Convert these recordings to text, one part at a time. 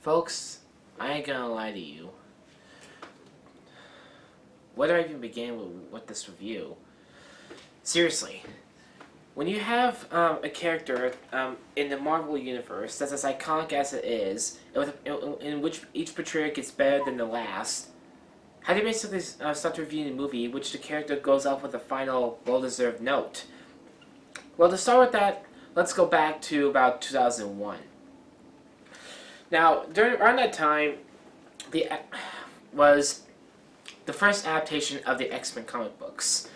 Folks, I ain't gonna lie to you. Where do I even begin with this review? Seriously, when you have a character in the Marvel Universe that's as iconic as it is, in which each portrayal gets better than the last, how do you basically start reviewing the movie in which the character goes off with a final, well-deserved note? Well, to start with that, let's go back to about 2001. Now, around that time, was the first adaptation of the X-Men comic books.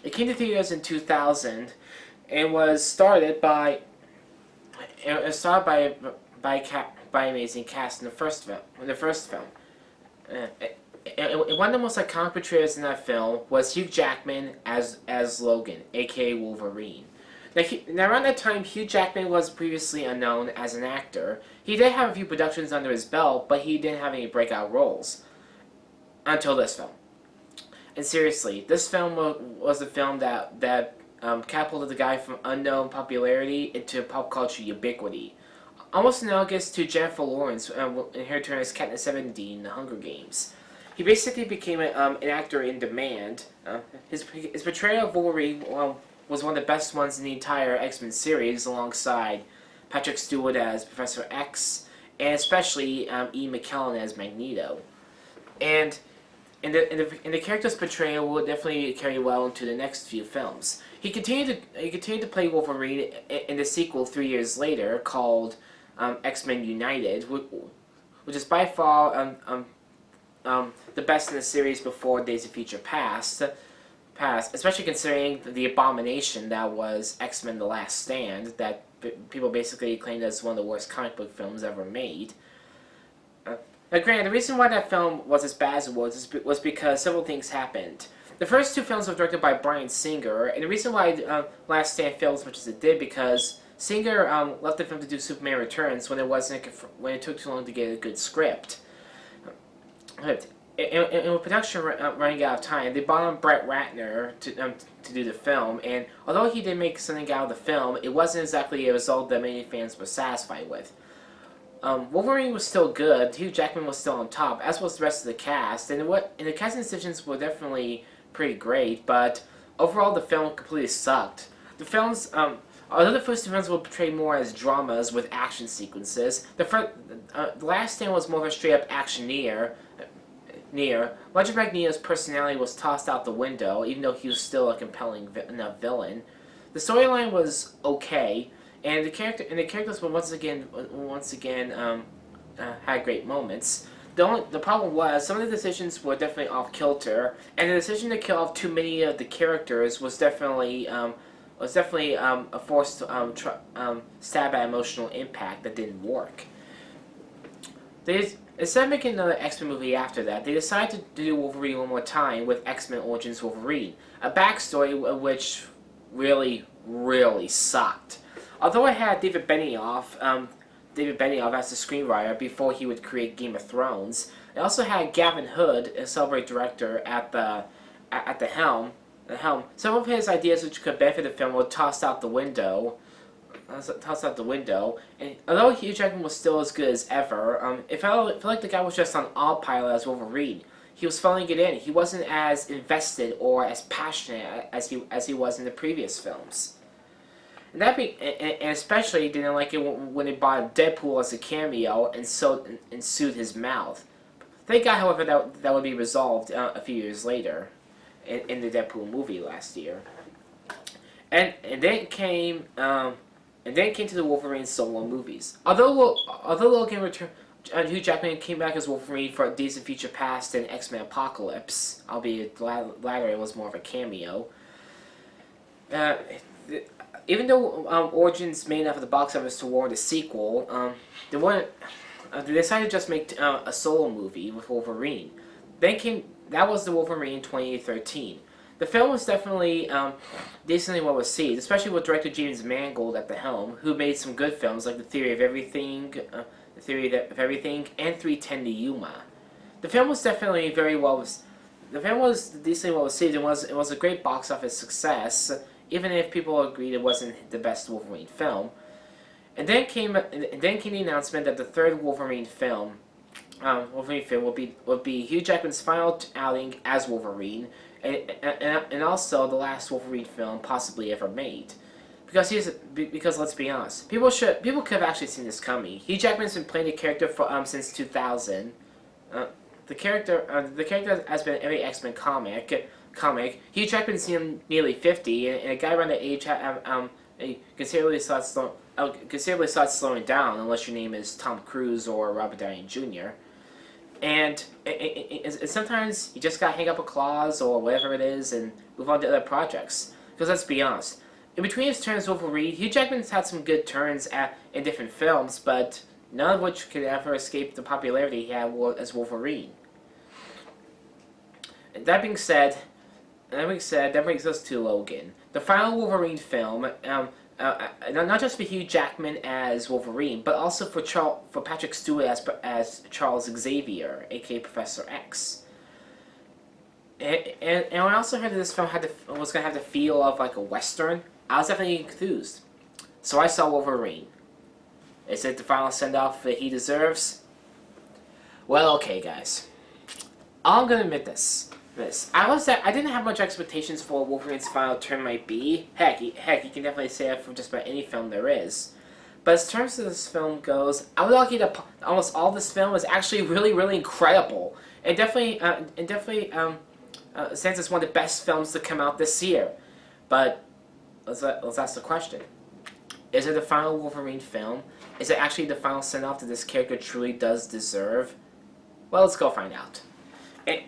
It came to theaters in 2000 and was started by amazing cast in the first film. One of the most iconic portrayals in that film was Hugh Jackman as Logan, aka Wolverine. Now, around that time, Hugh Jackman was previously unknown as an actor. He did have a few productions under his belt, but he didn't have any breakout roles until this film. And seriously, this film was a film that catapulted the guy from unknown popularity into pop culture ubiquity. Almost analogous to Jennifer Lawrence in her turn as Katniss Everdeen in The Hunger Games. He basically became an actor in demand. His portrayal of Wolverine was one of the best ones in the entire X-Men series, alongside Patrick Stewart as Professor X, and especially Ian McKellen as Magneto. And the character's portrayal will definitely carry well into the next few films. He continued to play Wolverine in the sequel 3 years later, called X-Men United, which is by far the best in the series before Days of Future Past, especially considering the abomination that was X-Men The Last Stand, that people basically claimed as one of the worst comic book films ever made. Now granted, the reason why that film was as bad as it was because several things happened. The first two films were directed by Bryan Singer, and the reason why Last Stand failed as much as it did because Singer left the film to do Superman Returns when it took too long to get a good script. And with production running out of time, they brought on Brett Ratner to do the film, and although he did make something out of the film, it wasn't exactly a result that many fans were satisfied with. Wolverine was still good, Hugh Jackman was still on top, as was the rest of the cast, and the casting decisions were definitely pretty great, but overall the film completely sucked. The films, although the first two films were portrayed more as dramas with action sequences, the Last Stand was more of a straight-up actioneer. Much of Magneto's personality was tossed out the window, even though he was still a compelling enough villain. The storyline was okay, and the characters were once again had great moments. The problem was some of the decisions were definitely off kilter, and the decision to kill off too many of the characters was definitely a forced stab at emotional impact that didn't work. Instead of making another X-Men movie after that, they decided to do Wolverine one more time with X-Men Origins Wolverine, a backstory which really, really sucked. Although it had David Benioff as the screenwriter before he would create Game of Thrones, it also had Gavin Hood, a celebrated director, at the helm. Some of his ideas which could benefit the film were tossed out the window. And although Hugh Jackman was still as good as ever, it felt like the guy was just on autopilot as Wolverine. He was filling it in. He wasn't as invested or as passionate as he was in the previous films. And especially didn't like it when they brought Deadpool as a cameo and sued his mouth. Thank God, however, that would be resolved a few years later in the Deadpool movie last year. And then came to the Wolverine solo movies. Although Logan returned, Hugh Jackman came back as Wolverine for Days of Future Past and X-Men Apocalypse, albeit the latter was more of a cameo. Even though Origins made enough of the box office to warrant a sequel, they decided to just make a solo movie with Wolverine. That was the Wolverine 2013. The film was definitely decently well received, especially with director James Mangold at the helm, who made some good films like The Theory of Everything, and 310 to Yuma. The film was definitely decently well received, and it was a great box office success, even if people agreed it wasn't the best Wolverine film. And then came the announcement that the third Wolverine film will be Hugh Jackman's final outing as Wolverine, and also the last Wolverine film possibly ever made. Because let's be honest, people could have actually seen this coming. Hugh Jackman's been playing the character for since 2000. The character has been in every X-Men comic. Hugh Jackman's nearly 50, and a guy around that age considerably starts slowing down unless your name is Tom Cruise or Robert Downey Jr. And sometimes you just gotta hang up a clause or whatever it is and move on to other projects. Because let's be honest, in between his turns as Wolverine, Hugh Jackman's had some good turns in different films, but none of which could ever escape the popularity he had as Wolverine. And that being said, that brings us to Logan, the final Wolverine film. Not just for Hugh Jackman as Wolverine, but also for Patrick Stewart as Charles Xavier, aka Professor X. And when I also heard that this film was going to have the feel of like a Western, I was definitely enthused. So I saw Wolverine. Is it the final send-off that he deserves? Well, okay, guys. I'm going to admit this. I didn't have much expectations for what Wolverine's final turn might be. Heck, you can definitely say that for just about any film there is. But as terms of this film goes, I would argue that almost all this film is actually really, really incredible. And definitely since it's one of the best films to come out this year. But let's ask the question: is it the final Wolverine film? Is it actually the final send-off that this character truly does deserve? Well, let's go find out. And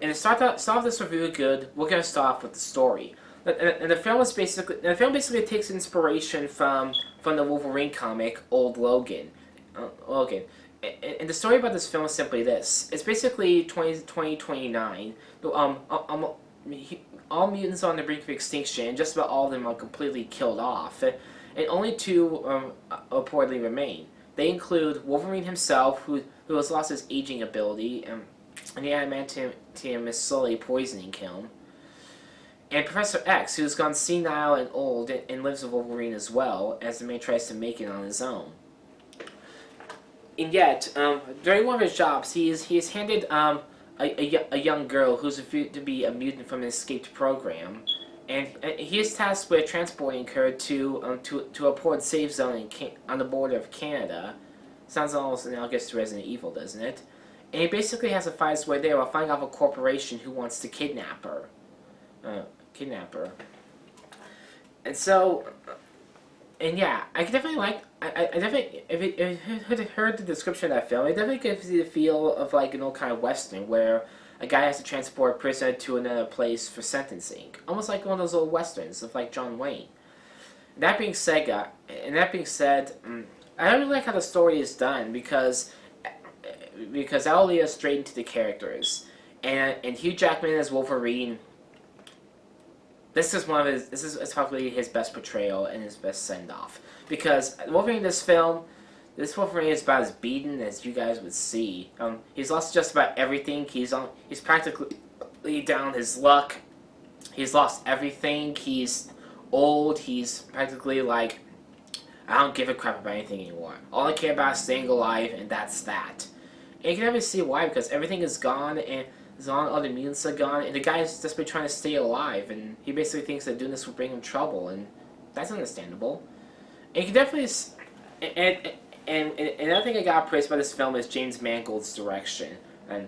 to start off this review good, we're gonna start off with the story. And the film basically takes inspiration from the Wolverine comic, Old Logan. And the story about this film is simply this: it's basically 2029. All mutants are on the brink of extinction, and just about all of them are completely killed off, and only two reportedly remain. They include Wolverine himself, who has lost his aging ability, and the adamantium is slowly poisoning him. And Professor X, who's gone senile and old and lives with Wolverine as well, as the man tries to make it on his own. And yet, during one of his jobs, he is handed a young girl who's to be a mutant from an escaped program, and he is tasked with transporting her to a port safe zone on the border of Canada. Sounds almost analogous to Resident Evil, doesn't it? And he basically has to find his way there while fighting off a corporation who wants to kidnap her. And so, and yeah, I could definitely if you heard the description of that film, it definitely gives you the feel of like an old kind of Western where a guy has to transport a prisoner to another place for sentencing. Almost like one of those old Westerns of like John Wayne. That being said, I don't really like how the story is done because that'll lead us straight into the characters. And Hugh Jackman as Wolverine, this is probably his best portrayal and his best send-off. Because Wolverine in this film, Wolverine is about as beaten as you guys would see. He's lost just about everything. He's practically down his luck. He's lost everything. He's old. He's practically like, I don't give a crap about anything anymore. All I care about is staying alive, and that's that. And you can never see why, because everything is gone, and all the mutants are gone, and the guy's just been trying to stay alive, and he basically thinks that doing this will bring him trouble, and that's understandable. And you can definitely, and another thing I got praised by this film is James Mangold's direction, and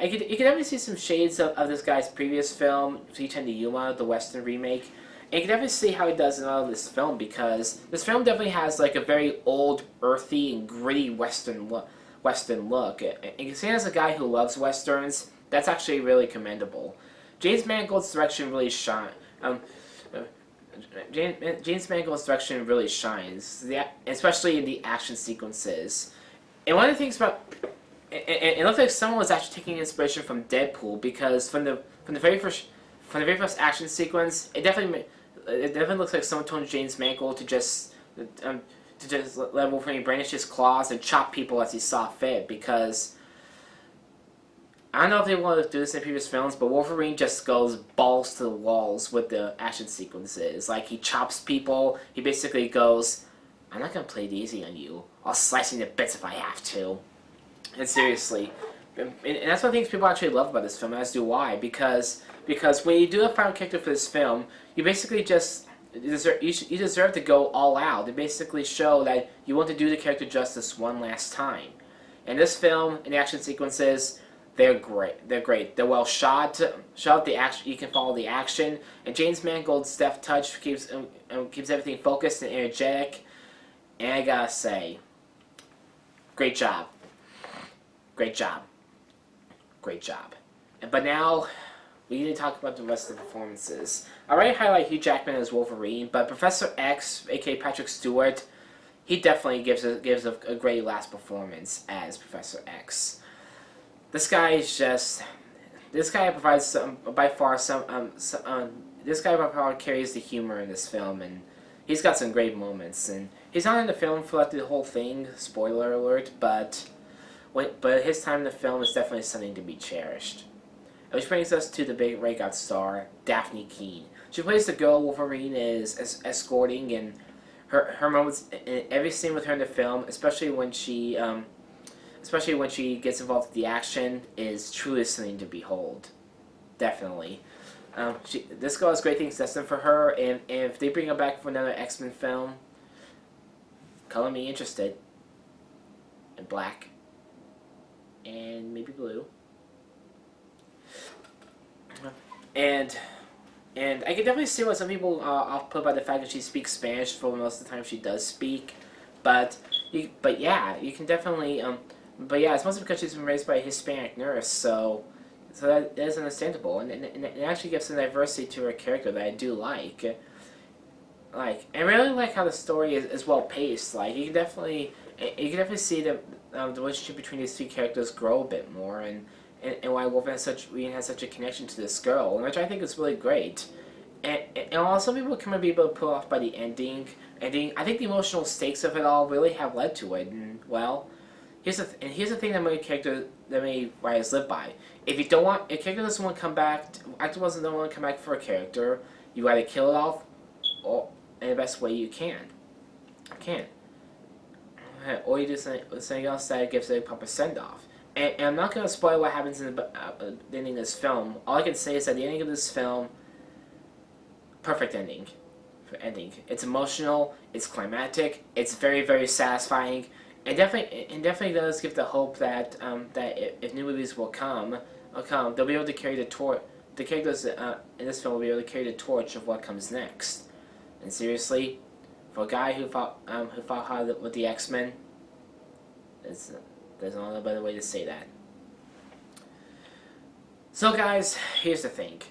you can definitely see some shades of this guy's previous film, Featuring the Yuma, the Western remake. And you can definitely see how he does in all of this film, because this film definitely has like a very old, earthy, and gritty Western look. And you can see as a guy who loves Westerns, that's actually really commendable. James Mangold's direction really shines. James Mangold's direction really shines, especially in the action sequences. And one of the things about it looks like someone was actually taking inspiration from Deadpool, because from the very first action sequence, it definitely looks like someone told James Mangold to just let Wolverine brandish his claws and chop people as he saw fit, because I don't know if they want to do this in previous films, but Wolverine just goes balls to the walls with the action sequences. Like, he chops people. He basically goes, I'm not going to play it easy on you. I'll slice you into bits if I have to. And seriously. And that's one of the things people actually love about this film, as do I. Because when you do a final character for this film, you basically just... You deserve to go all out. They basically show that you want to do the character justice one last time. In this film, in the action sequences... They're great. They're great. They're well shot. The action. You can follow the action. And James Mangold's deft touch keeps everything focused and energetic. And I gotta say, great job. Great job. Great job. But now we need to talk about the rest of the performances. I already highlight Hugh Jackman as Wolverine, but Professor X, aka Patrick Stewart, he definitely gives a great last performance as Professor X. This guy is just... This guy provides this guy by far carries the humor in this film, and he's got some great moments. And he's not in the film for like the whole thing, spoiler alert, but his time in the film is definitely something to be cherished. Which brings us to the big breakout star, Daphne Keane. She plays the girl Wolverine is escorting, and her moments in every scene with her in the film, especially when she gets involved with the action, is truly something to behold. Definitely. This girl has great things destined for her, and if they bring her back for another X-Men film, color me interested. In black. And maybe blue. And I can definitely see why some people are off-put by the fact that she speaks Spanish for most of the time she does speak. But yeah, you can definitely... But yeah, it's mostly because she's been raised by a Hispanic nurse, so that is understandable, and it actually gives some diversity to her character that I do like. I really like how the story is well paced. Like you can definitely see the relationship between these two characters grow a bit more, and why Wolverine has such a connection to this girl, which I think is really great. And while some people can be able to pull off by the ending, I think the emotional stakes of it all really have led to it, and well. Here's the thing that many writers live by. If a character doesn't want to come back, actor doesn't want to come back for a character, you gotta kill it off, in the best way you can. Or you do something else that gives it a proper send off. And I'm not gonna spoil what happens in the ending of this film. All I can say is that the ending of this film, perfect ending. It's emotional. It's climactic. It's very, very satisfying. And definitely does give the hope that if new movies will come, they'll be able to carry the torch. The characters in this film will be able to carry the torch of what comes next. And seriously, for a guy who fought hard with the X-Men, there's no better way to say that. So guys, here's the thing.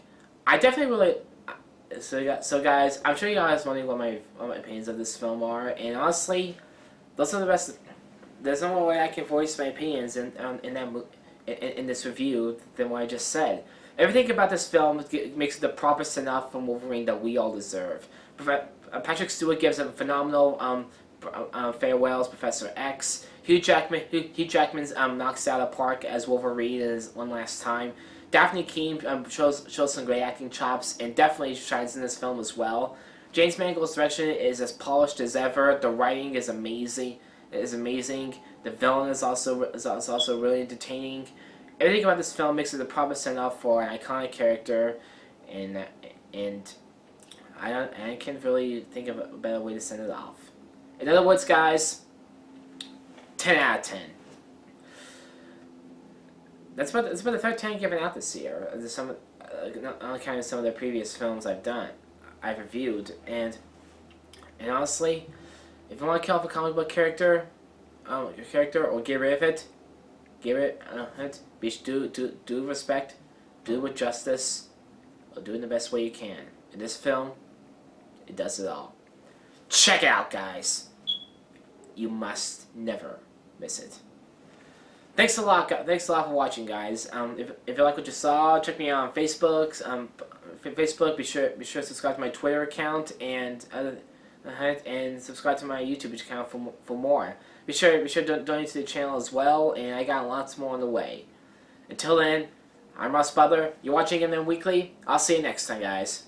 I definitely really. So guys, I'm sure you guys wondering what my opinions of this film are, and honestly, those are the best. There's no way I can voice my opinions in this review than what I just said. Everything about this film makes it the proper send-off from Wolverine that we all deserve. Patrick Stewart gives a phenomenal farewell as Professor X. Hugh Jackman's knocks out of the park as Wolverine is one last time. Daphne Keane shows some great acting chops and definitely shines in this film as well. James Mangold's direction is as polished as ever. The writing is amazing. The villain is also really entertaining. Everything about this film makes it the proper send-off for an iconic character, and I can't really think of a better way to send it off. In other words, guys, 10 out of 10. That's about the third 10 given out this year. There's not counting some of the previous films I've reviewed, and honestly, if you want to kill off a comic book character, or get rid of it, do respect, do it with justice, or do it in the best way you can. In this film, it does it all. Check it out, guys. You must never miss it. Thanks a lot for watching, guys. If you like what you saw, check me out on Facebook. Facebook. Be sure to subscribe to my Twitter account and subscribe to my YouTube account for more. Be sure to donate to the channel as well, and I got lots more on the way. Until then, I'm Ross Butler. You're watching M&M Weekly. I'll see you next time, guys.